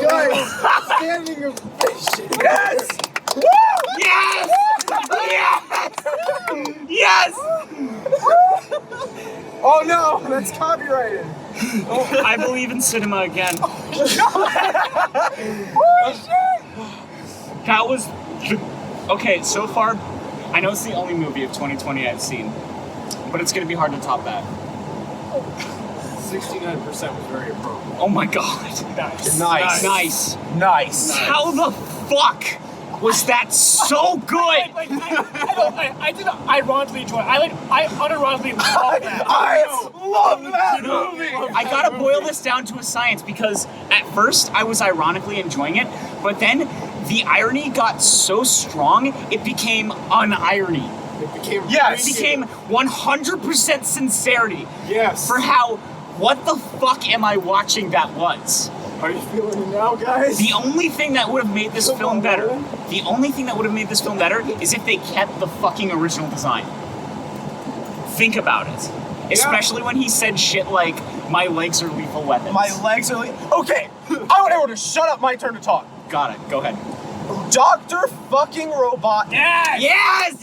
Guys, standing ovation. Yes! Yes! Yes! Yes! Oh no, that's copyrighted. I believe in cinema again. That was... Okay, so far, I know it's the only movie of 2020 I've seen, but it's gonna be hard to top that. 69% was very appropriate. Oh my god. Nice. How the fuck was that so good? I did ironically enjoy it. I unironically love that. I love that movie! I gotta boil this down to a science because at first I was ironically enjoying it, but then the irony got so strong it became un-irony. It became... It became 100% sincerity. Yes. For how, what the fuck am I watching that was? Are you feeling it now, guys? The only thing that would have made this film better, Owen. the only thing that would have made this film better is if they kept the fucking original design. Think about it. Especially when he said shit like, my legs are lethal weapons. My legs are... Okay, I want everyone to shut up. My turn to talk. Got it, go ahead. Dr. fucking Robot... Yes!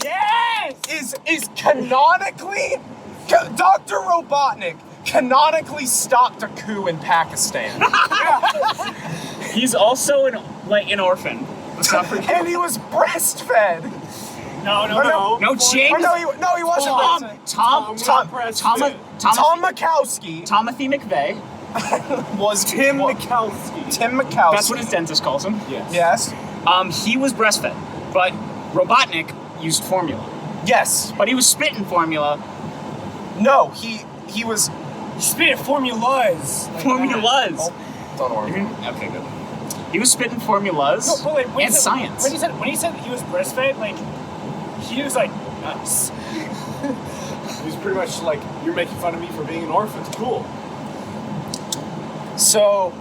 Is canonically... Dr. Robotnik canonically stopped a coup in Pakistan. He's also an orphan. Let's not forget. And he was breastfed. No. No, James. Or no, he wasn't breastfed. Tom Makowski Timothy McVeigh. was Tim Tim Makowski. That's what his dentist calls him. Yes. He was breastfed, but Robotnik used formula. Yes. But he was spitting formula. No, he was... Spit formulas. Formulas. Oh, don't worry. Okay, good. He was spitting formulas No, but when and science. When he said he was breastfed, like, he was like, nuts. He was pretty much like, you're making fun of me for being an orphan. It's cool. So,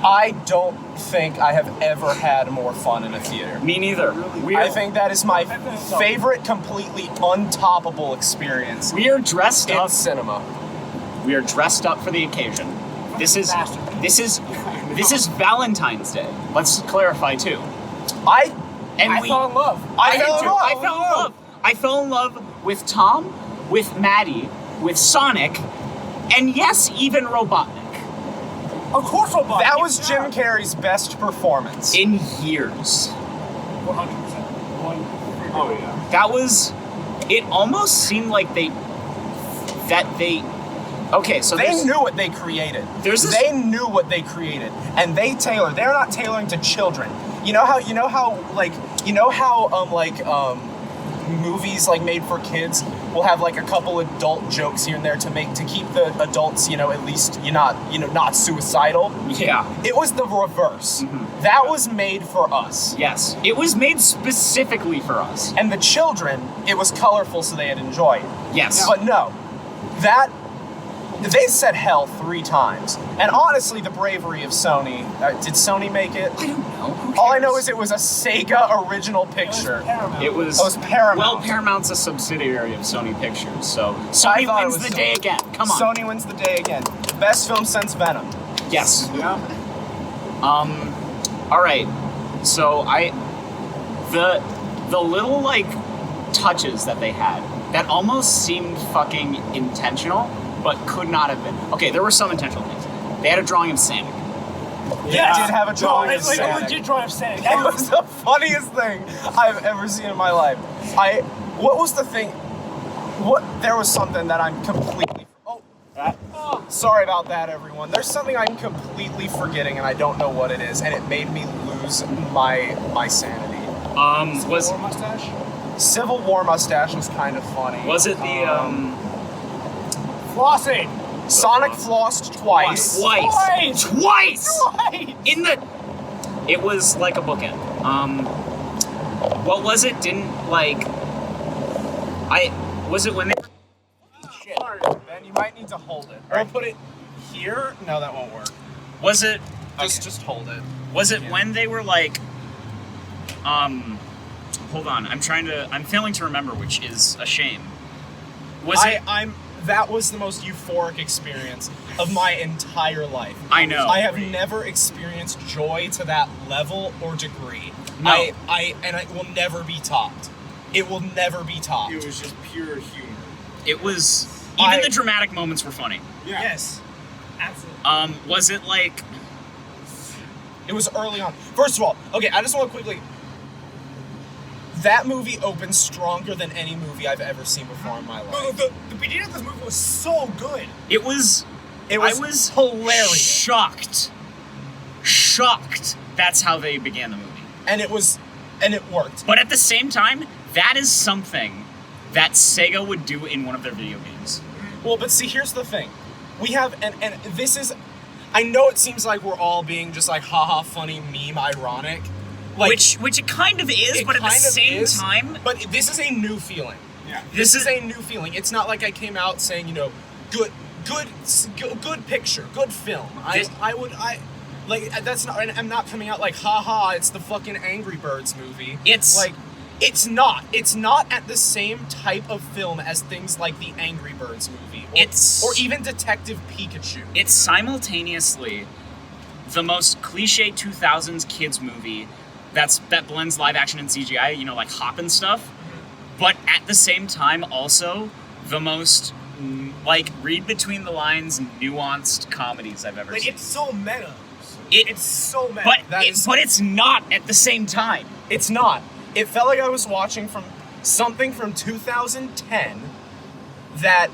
I don't think I have ever had more fun in a theater. Me neither. I think that is my favorite, completely untoppable experience We are dressed in up. cinema. We are dressed up for the occasion. This is Valentine's Day. Let's clarify too. I fell in love. I fell in love. I fell in love. I fell in love with Tom, with Maddie, with Sonic, and yes, even Robotnik. Of course, Robot. That was Jim Carrey's best performance. In years. 100%. Oh, yeah. That was... It almost seemed like they... Okay, so They knew what they created. They knew what they created, and they tailored. They're not tailoring to children. You know how movies like made for kids will have like a couple adult jokes here and there to keep the adults, at least not suicidal. Yeah. It was the reverse. Mm-hmm. That was made for us. Yes. It was made specifically for us. And the children, it was colorful so they'd enjoy it. Yes. But no, they said hell 3 times. And honestly, the bravery of Sony. Did Sony make it? I don't know. Who cares? All I know is it was a Sega original picture. It was Paramount. Well, Paramount's a subsidiary of Sony Pictures, so Sony wins the day again. Come on. Sony wins the day again. Best film since Venom. Yes. Yeah. All right. So the little like touches that they had that almost seemed fucking intentional, but could not have been. Okay, there were some intentional things. They had a drawing of Sonic. Yeah, did have a drawing of like a Sonic. legit drawing of Sonic. It was the funniest thing I've ever seen in my life. What was the thing? There was something that I'm completely... Sorry about that, everyone. There's something I'm completely forgetting, and I don't know what it is, and it made me lose my sanity. Was War mustache? Civil War mustache was kind of funny. Was it the Flossing. Sonic flossed twice. Twice! In the... It was like a bookend. What was it? Was it when they... Shit. Sorry, Ben, you might need to hold it. Or put it here? No, that won't work. Was it... Just hold it. Was it when they were like... Hold on. I'm failing to remember, which is a shame. That was the most euphoric experience of my entire life. I know. I have never experienced joy to that level or degree. No. And it will never be topped. It will never be topped. It was just pure humor. It was... Even the dramatic moments were funny. Yeah. Yes. Absolutely. Was it like... It was early on. First of all, okay, I just want to quickly... That movie opens stronger than any movie I've ever seen before in my life. No, the beginning of this movie was so good. It was hilarious. Shocked. That's how they began the movie. And it worked. But at the same time, that is something that Sega would do in one of their video games. Well, but see, here's the thing. We have, and this is, I know it seems like we're all being just like, haha, funny, meme, ironic. Like, which it kind of is, but at the same time... But this is a new feeling. Yeah. This is a new feeling. It's not like I came out saying, good picture, good film. That's not, I'm not coming out like, haha, it's the fucking Angry Birds movie. It's not at the same type of film as things like the Angry Birds movie. Or even Detective Pikachu. It's simultaneously the most cliche 2000s kids movie that blends live action and CGI, like Hop and stuff, but at the same time also the most read between the lines nuanced comedies I've ever seen. It's so meta. It's so meta. But it's not at the same time. It's not. It felt like I was watching from something from 2010 that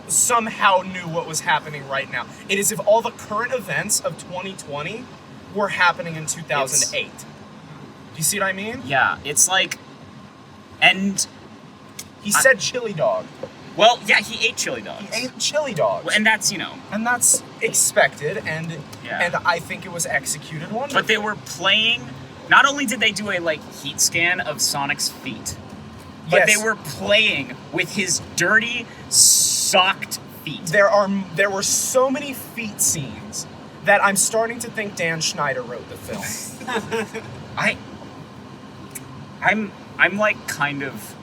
somehow knew what was happening right now. It is if all the current events of 2020 were happening in 2008. Do you see what I mean? Yeah, it's like, and he said chili dog. Well, yeah, he ate chili dogs. He ate chili dogs. And that's, And that's expected, and Yeah. I think it was executed wonderfully. But they were playing, not only did they do a, heat scan of Sonic's feet, but Yes. they were playing with his dirty, socked feet. There were so many feet scenes that I'm starting to think Dan Schneider wrote the film. I'm kind of...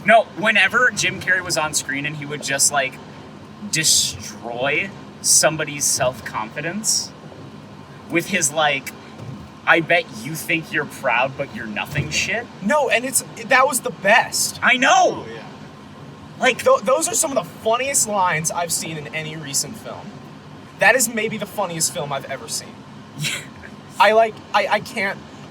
No, whenever Jim Carrey was on screen and he would just, destroy somebody's self-confidence with his, I bet you think you're proud, but you're nothing shit. No, and that was the best. I know! Oh, yeah. Those are some of the funniest lines I've seen in any recent film. That is maybe the funniest film I've ever seen. I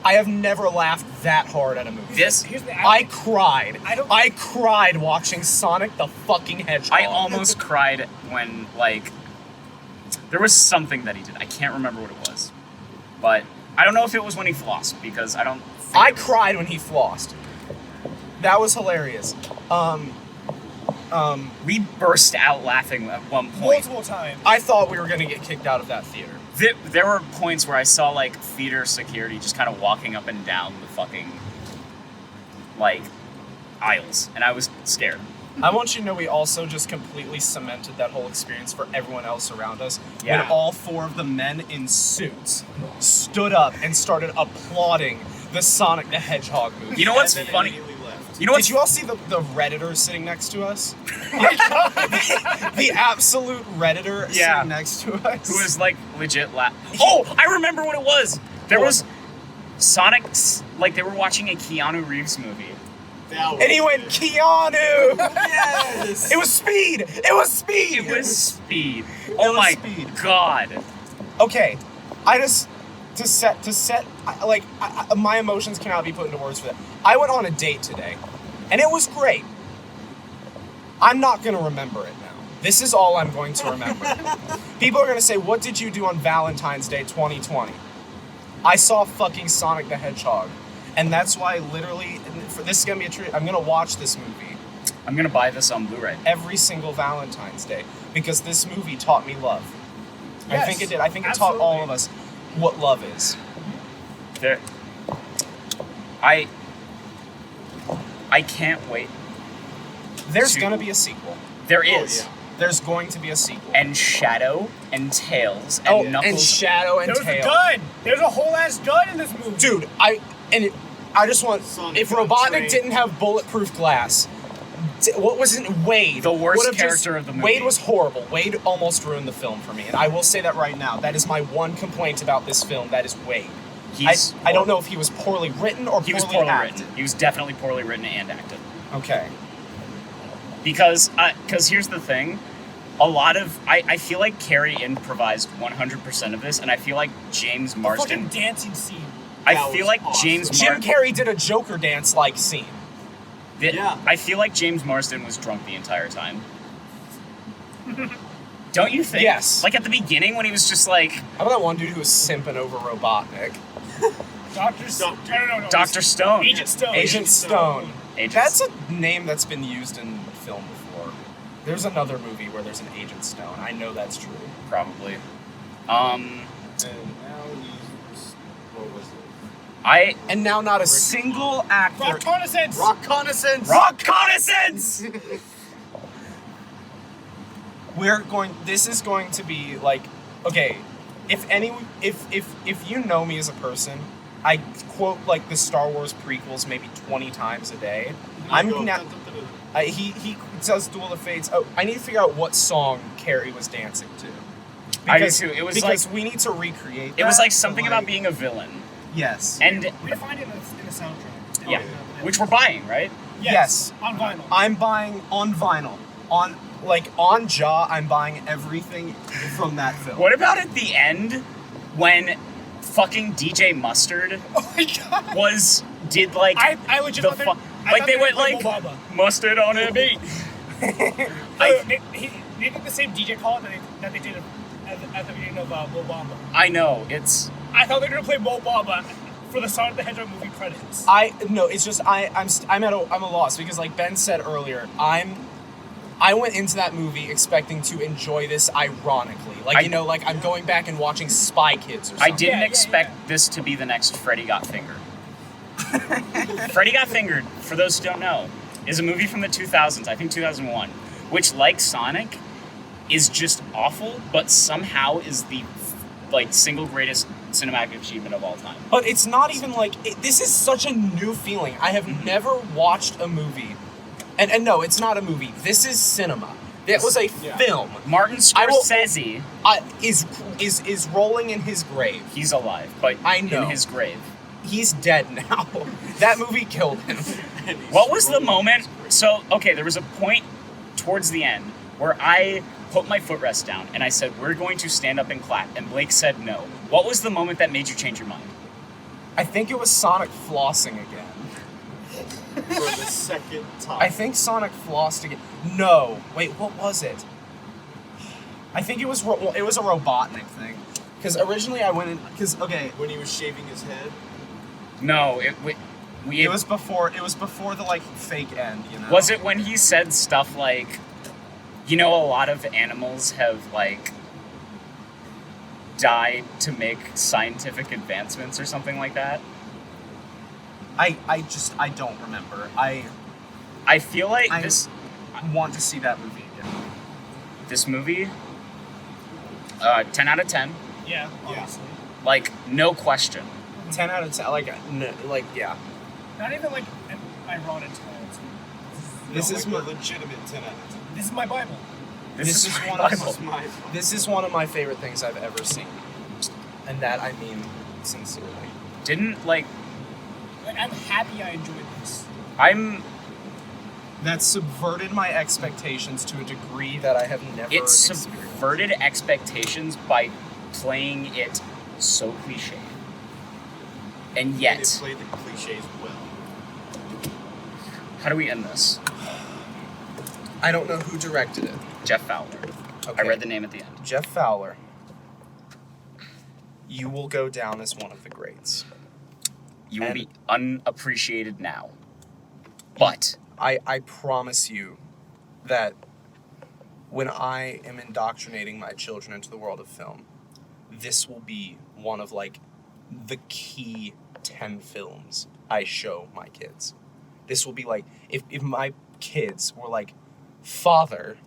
have never laughed that hard at a movie. Here's the I cried. I cried watching Sonic the fucking Hedgehog. I almost cried when, there was something that he did. I can't remember what it was. But I don't know if it was when he flossed, because I don't think I cried when he flossed. That was hilarious. We burst out laughing at one point. multiple times. I thought we were gonna get kicked out of that theater. There were points where I saw, theater security just kind of walking up and down the fucking, aisles, and I was scared. I want you to know we also just completely cemented that whole experience for everyone else around us. Yeah. When all four of the men in suits stood up and started applauding the Sonic the Hedgehog movie. You know what's And then funny? immediately left. You know what's Did you all see the Redditor sitting next to us? The absolute Redditor Yeah. sitting next to us. Who was legit Oh, I remember what it was. There What? was Sonic, they were watching a Keanu Reeves movie. That And he was went, good. Keanu! Yes! It was Speed! It was Speed! It was Speed. Oh was my Speed. god. Okay, my emotions cannot be put into words for that. I went on a date today, and it was great. I'm not gonna remember it now. This is all I'm going to remember. People are gonna say, what did you do on Valentine's Day 2020? I saw fucking Sonic the Hedgehog. And that's why literally, this is gonna be a treat, I'm gonna watch this movie I'm gonna buy this on Blu-ray. every single Valentine's Day, because this movie taught me love. I Yes, think it did. I think it absolutely. taught all of us what love is. There. I can't wait. There's To- gonna be a sequel. There Oh, is. yeah. There's going to be a sequel. And Shadow and Tails and Knuckles. and Shadow and There was a Tails. gun. There's a whole ass gun in this movie. Dude, I just want. Sonic If on Robotnik train. didn't have bulletproof glass, what was it? Wade. The worst would have character of the movie. Wade was horrible. Wade almost ruined the film for me, and I will say that right now. That is my one complaint about this film. That is Wade. I don't know if he was poorly written or He was poorly acted. written. He was definitely poorly written and acted. Okay. Because here's the thing. I feel like Carrie improvised 100% of this, and I feel like James The Marsden. fucking dancing scene. I That feel was like awesome. James Jim Marsden. Carrey did a Joker dance-like scene. Yeah. I feel like James Marsden was drunk the entire time. Don't you think? Yes. Like at the beginning when he was just like How about that one dude who was simping over Robotnik? Dr. Stone. Agent Stone. Agent Stone. Agent That's a name that's been used in film before. There's another movie where there's an Agent Stone. I know that's true. Probably. And now he's what was it? And now not a single actor. Reconnaissance. Reconnaissance. Reconnaissance! This is going to be like, okay, if you know me as a person, I quote like the Star Wars prequels maybe 20 times a day. He does Duel of Fates. Oh, I need to figure out what song Carrie was dancing to. I do too. It was because like we need to recreate. it was that, like something so, about being a villain. Yes. And We find it in the soundtrack. yeah, which we're buying, right? Yes. On vinyl. I'm buying on vinyl. On Jaw, I'm buying everything from that film. What about at the end when fucking DJ Mustard Oh my god. did like I legit the thought fu- like they went like Mo Bamba. mustard on a beat. They did the same DJ call that they did at the beginning of Mo Bamba. I know it's I thought they were gonna play Mo Bamba for the Sonic the Hedgehog movie credits. It's just I'm at a loss because like Ben said earlier, I went into that movie expecting to enjoy this ironically. Like I'm going back and watching Spy Kids or I something. didn't Yeah, expect this to be the next Freddy Got Fingered. Freddy Got Fingered, for those who don't know, is a movie from the 2000s, I think 2001, which, like Sonic, is just awful, but somehow is the single greatest cinematic achievement of all time. But it's not even like this is such a new feeling. I have never watched a movie, and no, it's not a movie. This is cinema. It was a film. Martin I will- Scorsese, Is rolling in his grave. he's alive, but I know. in his grave. He's dead now. That movie killed him. What was the moment? So, okay, there was a point towards the end where I put my footrest down and I said, we're going to stand up and clap. And Blake said no. What was the moment that made you change your mind? I think it was Sonic flossing again. For the second time. I think Sonic flossed again. No, wait, what was it? I think it was a Robotnik thing. Because originally I went in. Because when he was shaving his head. No, it was before the like fake end. You know. Was it when he said stuff like, a lot of animals have like died to make scientific advancements or something like that? I don't remember. I feel like I this want to see that movie again. this movie 10 out of 10, Yeah, obviously. like no question. 10 out of 10. Yeah. Not even like an ironic tone. This is a my legitimate 10 out of 10. This is my Bible. This is my one of Bible. This is my This is one of my favorite things I've ever seen. And that I mean sincerely. Didn't like Like, I'm happy I enjoyed this. That subverted my expectations to a degree that I have never it experienced. subverted expectations by playing it so cliche. And They yet, played the cliches well. how do we end this? I don't know who directed it. Jeff Fowler. Okay. I read the name at the end. Jeff Fowler. You will go down as one of the greats. You will And- be unappreciated now. But I promise you that when I am indoctrinating my children into the world of film, this will be one of like the key 10 films I show my kids. This will be like if my kids were like, "Father,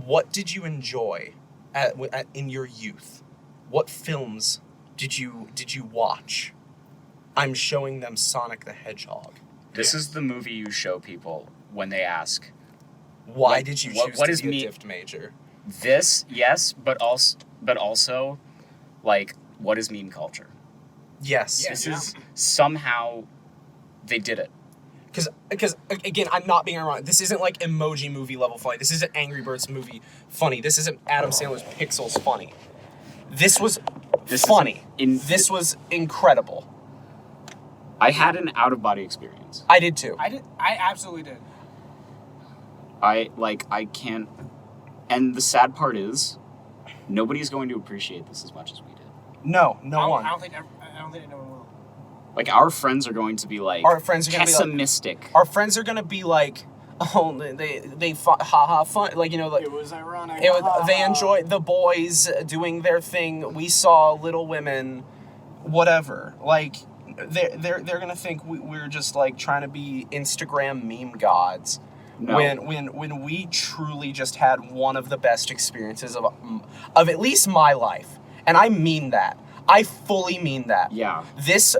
what did you enjoy in your youth? What films did you watch? I'm showing them Sonic the Hedgehog. This is the movie you show people when they ask, Why did you choose what to is be a me- DIFT major? this, yes, but also, like, what is meme culture? Yes. Yeah. This is somehow they did it. Because again, I'm not being ironic. This isn't like Emoji Movie level funny. This isn't Angry Birds movie funny. This isn't Adam Sandler's Pixels funny. This was funny. This was incredible. I had an out-of-body experience. I did too. I absolutely did. I can't... And the sad part is, nobody's going to appreciate this as much as we did. No one. I don't think anyone will. Like, our friends are going to be, like, Our friends are gonna be like- pessimistic. Our friends are gonna be like, oh, they haha fun, like, you know, like It was ironic. they enjoyed the boys doing their thing. We saw Little Women, whatever. Like, they're gonna think we're just like trying to be Instagram meme gods. No. When we truly just had one of the best experiences of at least my life, and I mean that. I fully mean that. Yeah. This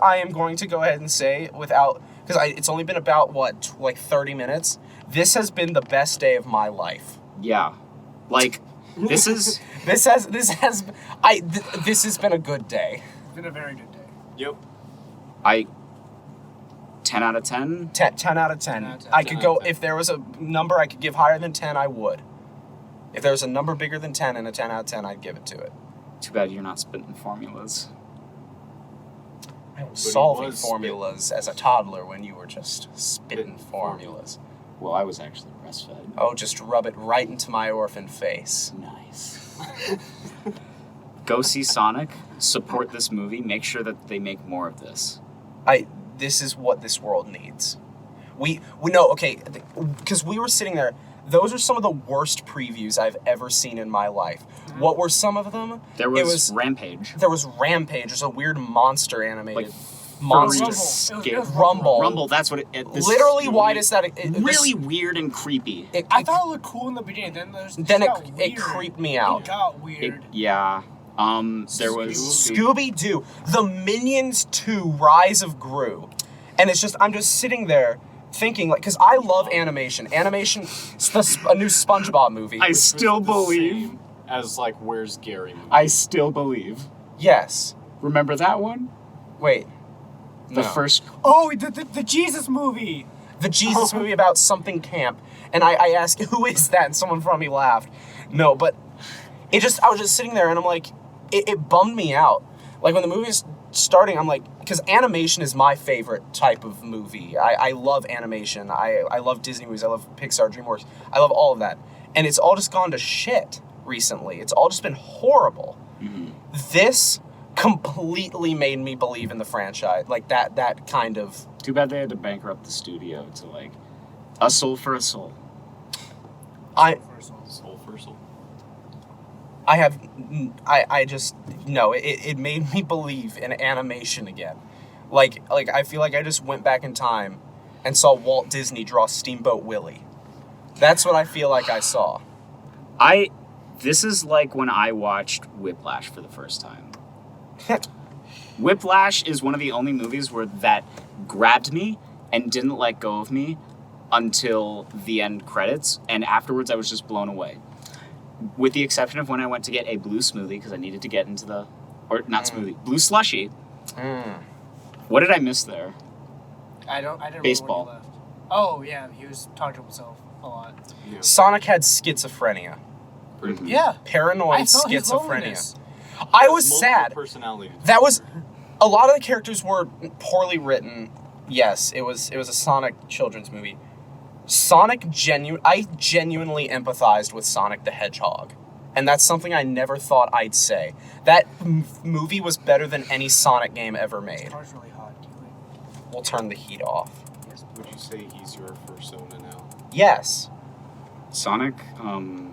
I am going to go ahead and say without, because it's only been about like 30 minutes. This has been the best day of my life. Yeah. Like, this is... This has been a good day. It's been a very good day. Yep. 10 out of 10? 10 out of 10. 10 out of 10. I could 10 out go, of 10. if there was a number I could give higher than 10, I would. If there was a number bigger than 10 and a 10 out of 10, I'd give it to it. Too bad you're not spitting formulas. I was he solving was formulas as a toddler when you were just spitting formulas. Well, I was actually breastfed. Oh, just rub it right into my orphan face. Nice. Go see Sonic. Support this movie. Make sure that they make more of this. This is what this world needs. We know, okay, because we were sitting there. Those are some of the worst previews I've ever seen in my life. What were some of them? There was Rampage. There was Rampage. There's a weird monster animated Like, monster. Rumble. It was Rumble. Rumble, that's what this Literally, movie- why does that? Really weird and creepy. I thought it looked cool in the beginning. Then it creeped me out. It got weird. Yeah. There was... Scooby-Doo, the Minions 2 Rise of Gru. And it's just, I'm just sitting there thinking, like, because I love animation. Animation, a new SpongeBob movie. I still Was the believe. same as like Where's Gary movie. I still believe. Yes. Remember that one? Wait. The No. first... Oh, the Jesus movie. The Jesus movie about something camp. And I asked, who is that? And someone in front of me laughed. No, but I was just sitting there and I'm like, it bummed me out. Like, when the movie was starting, I'm like, because animation is my favorite type of movie. I love animation. I love Disney movies. I love Pixar, DreamWorks. I love all of that. And it's all just gone to shit recently. It's all just been horrible. Mm-hmm. This completely made me believe in the franchise. Like, that kind of... Too bad they had to bankrupt the studio to, like, a soul for a soul. Soul for Soul. I just, no, it made me believe in animation again. Like I feel like I just went back in time and saw Walt Disney draw Steamboat Willie. That's what I feel like I saw. This is like when I watched Whiplash for the first time. Whiplash is one of the only movies where that grabbed me and didn't let go of me until the end credits, and afterwards I was just blown away. With the exception of when I went to get a blue smoothie, because I needed to get into the... Or, not smoothie, blue slushy. What did I miss there? I didn't Baseball. remember when he left. Oh, yeah, he was talking to himself a lot. Yeah. Sonic had schizophrenia. Mhm. Yeah. Paranoid I felt his schizophrenia. loneliness. I was Multiple sad. Personality. That was... A lot of the characters were poorly written. Yes, it was a Sonic children's movie. I genuinely empathized with Sonic the Hedgehog. And that's something I never thought I'd say. That movie was better than any Sonic game ever His made. car's really hot. We'll turn the heat off. Would you say he's your persona now? Yes. Sonic,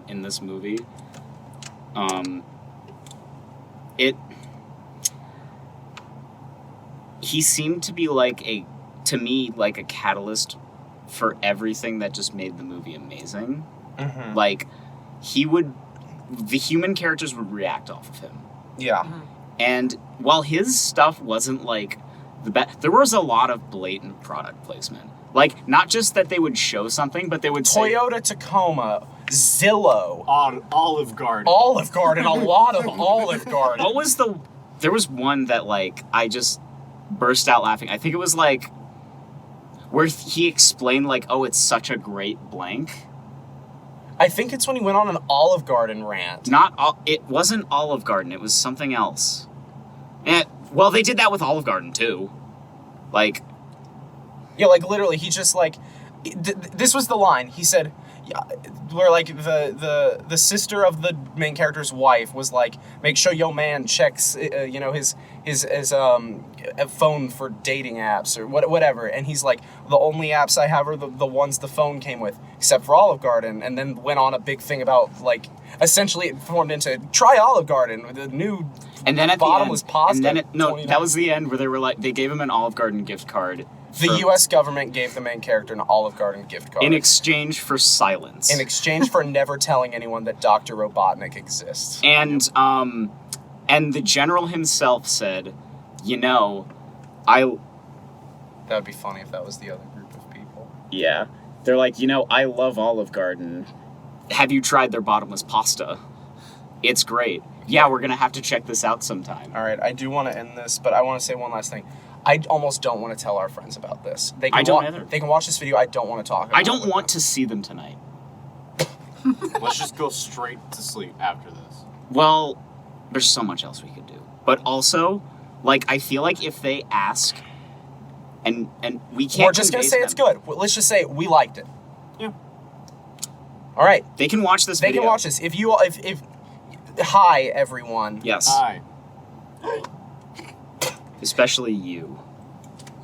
in this movie, he seemed to be to me, like a catalyst for everything that just made the movie amazing. Mhm. Like, the human characters would react off of him. Yeah. And while his stuff wasn't like the best, there was a lot of blatant product placement. Like, not just that they would show something, but they would say Toyota Tacoma, Zillow, On Olive Garden. Olive Garden, a lot of Olive Garden. what was there was one that like I just burst out laughing. I think it was like where he explained like, oh, it's such a great blank. I think it's when he went on an Olive Garden rant. It wasn't Olive Garden, it was something else. And well, they did that with Olive Garden too. Like, Yeah, like literally, he just like, this was the line. He said, yeah, where like the sister of the main character's wife was like, make sure your man checks, his phone for dating apps or whatever. And he's like, the only apps I have are the ones the phone came with, except for Olive Garden. And then went on a big thing about like, essentially it formed into try Olive Garden, the new. and then at bottomless the end, pasta. and then no, $29. that was the end where they were like, they gave him an Olive Garden gift card. The U.S. government gave the main character an Olive Garden gift card. In exchange for silence. In exchange for never telling anyone that Dr. Robotnik exists. And the general himself said, That would be funny if that was the other group of people. yeah. They're like, I love Olive Garden. Have you tried their bottomless pasta? It's great. Yeah, we're gonna have to check this out sometime. All right, I do want to end this, but I want to say one last thing. I almost don't want to tell our friends about this. They can I don't either. They can watch this video. I don't want to talk about it. I don't want to see them tonight. Let's just go straight to sleep after this. Well, there's so much else we could do. But also, like, I feel like if they ask, and we can't. We're just gonna say it's good. Let's just say we liked it. Yeah. All right. They can watch this They video. can watch this. If hi everyone. Yes. Hi. Especially you.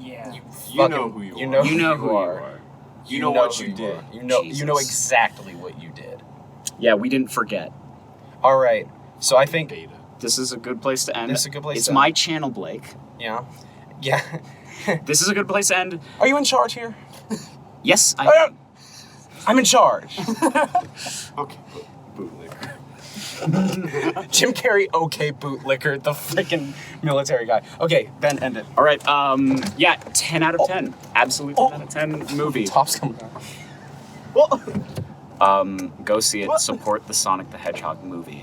Yeah. You know who you are. You know You know who who you you are. are. You know what who you did. are. You know Jesus. exactly what you did. Yeah, we didn't forget. All right. So I think Beta. This is a good place to end. This is a good place It's to my end. channel, Blake. yeah. This is a good place to end. Are you in charge here? Yes, I am. I'm in charge. Okay. Bootlicker. Jim Carrey, okay, bootlicker, the freaking military guy. Okay, Ben, end it. All right. Yeah, 10 out of 10. Absolute 10 out of 10 movie. Top's coming out. Go see it. Support the Sonic the Hedgehog movie.